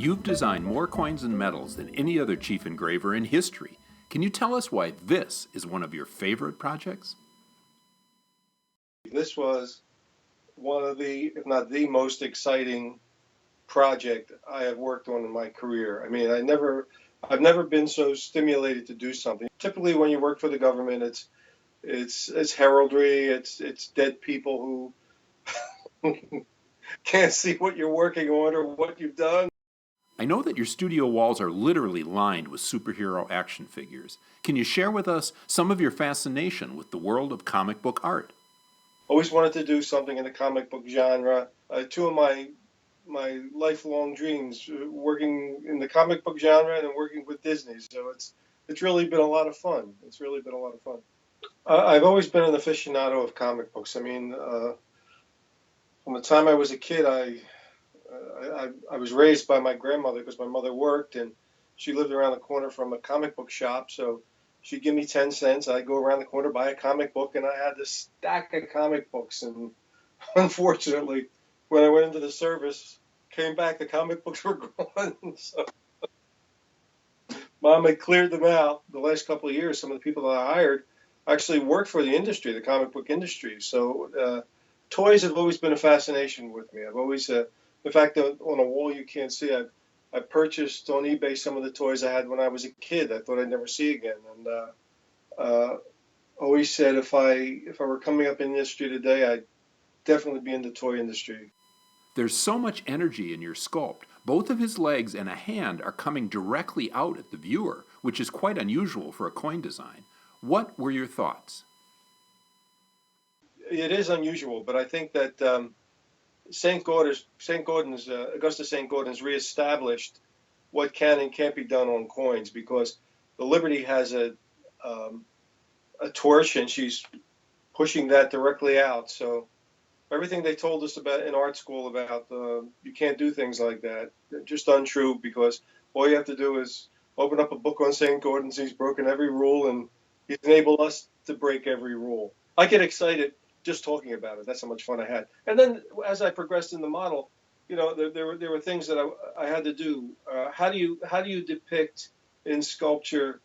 You've designed more coins and medals than any other chief engraver in history. Can you tell us why this is one of your favorite projects? This was one of the, if not the most exciting project I have worked on in my career. I mean, I've never been so stimulated to do something. Typically, when you work for the government, it's heraldry, it's dead people who can't see what you're working on or what you've done. I know that your studio walls are literally lined with superhero action figures. Can you share with us some of your fascination with the world of comic book art? Always wanted to do something in the comic book genre. Two of my lifelong dreams, working in the comic book genre and working with Disney. So it's really been a lot of fun. It's really been a lot of fun. I've always been an aficionado of comic books. I mean, from the time I was a kid, I was raised by my grandmother because my mother worked and she lived around the corner from a comic book shop. So she'd give me 10 cents. I'd go around the corner, buy a comic book, and I had this stack of comic books. And unfortunately, when I went into the service, came back, the comic books were gone. So Mom had cleared them out the last couple of years. Some of the people that I hired actually worked for the industry, the comic book industry. So toys have always been a fascination with me. I've always, in fact, on a wall you can't see, I purchased on eBay some of the toys I had when I was a kid. I thought I'd never see again. And always said if I were coming up in the industry today, I'd definitely be in the toy industry. There's so much energy in your sculpt. Both of his legs and a hand are coming directly out at the viewer, which is quite unusual for a coin design. What were your thoughts? It is unusual, but I think that Augustus St. Gordon's reestablished what can and can't be done on coins, because the Liberty has a torch and she's pushing that directly out. So everything they told us about in art school about you can't do things like that, just untrue, because all you have to do is open up a book on St. Gordon's. He's broken every rule and he's enabled us to break every rule. I get excited just talking about it. That's how much fun I had. And then as I progressed in the model, you know, there were things that I had to do. How do you depict in sculpture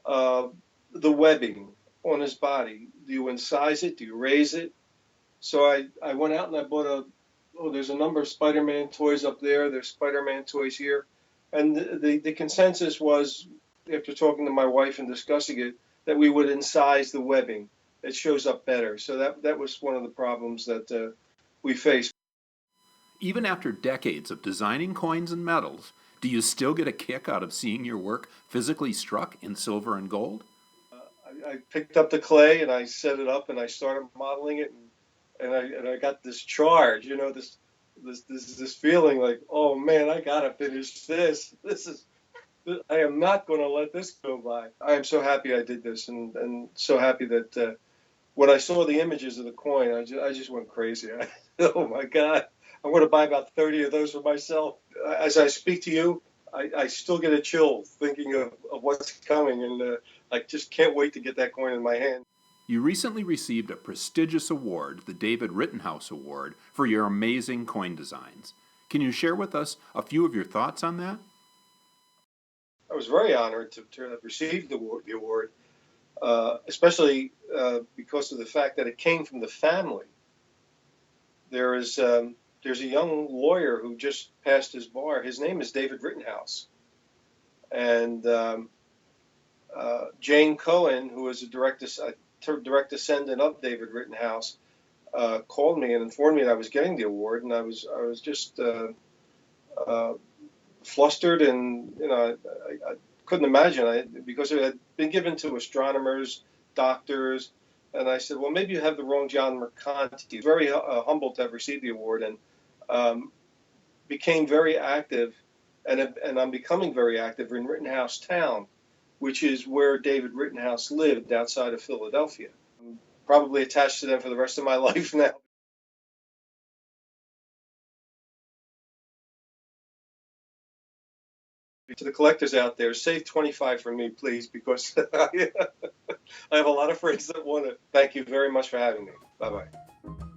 the webbing on his body? Do you incise it? Do you raise it? So I went out and I bought there's a number of Spider-Man toys up there. There's Spider-Man toys here. And the consensus was, after talking to my wife and discussing it, that we would incise the webbing. It shows up better. So that was one of the problems that we faced. Even after decades of designing coins and medals, do you still get a kick out of seeing your work physically struck in silver and gold? I picked up the clay and I set it up and I started modeling it, and I got this charge, you know, this feeling like, oh man, I gotta finish this. I am not going to let this go by. I am so happy I did this, and so happy that when I saw the images of the coin, I just went crazy. Oh my God, I'm going to buy about 30 of those for myself. As I speak to you, I still get a chill thinking of what's coming, and I just can't wait to get that coin in my hand. You recently received a prestigious award, the David Rittenhouse Award, for your amazing coin designs. Can you share with us a few of your thoughts on that? I was very honored to have received the award, especially because of the fact that it came from the family. There's a young lawyer who just passed his bar. His name is David Rittenhouse. And Jane Cohen, who was a direct descendant of David Rittenhouse, called me and informed me that I was getting the award, and I was just flustered, and you know, I couldn't imagine because it had been given to astronomers, doctors, and I said, well, maybe you have the wrong John Mercanti. Very humbled to have received the award, and became very active, and I'm becoming very active in Rittenhouse Town, which is where David Rittenhouse lived outside of Philadelphia. I'm probably attached to them for the rest of my life now. To the collectors out there, save 25 for me, please, because I have a lot of friends that want it. Thank you very much for having me. Bye-bye.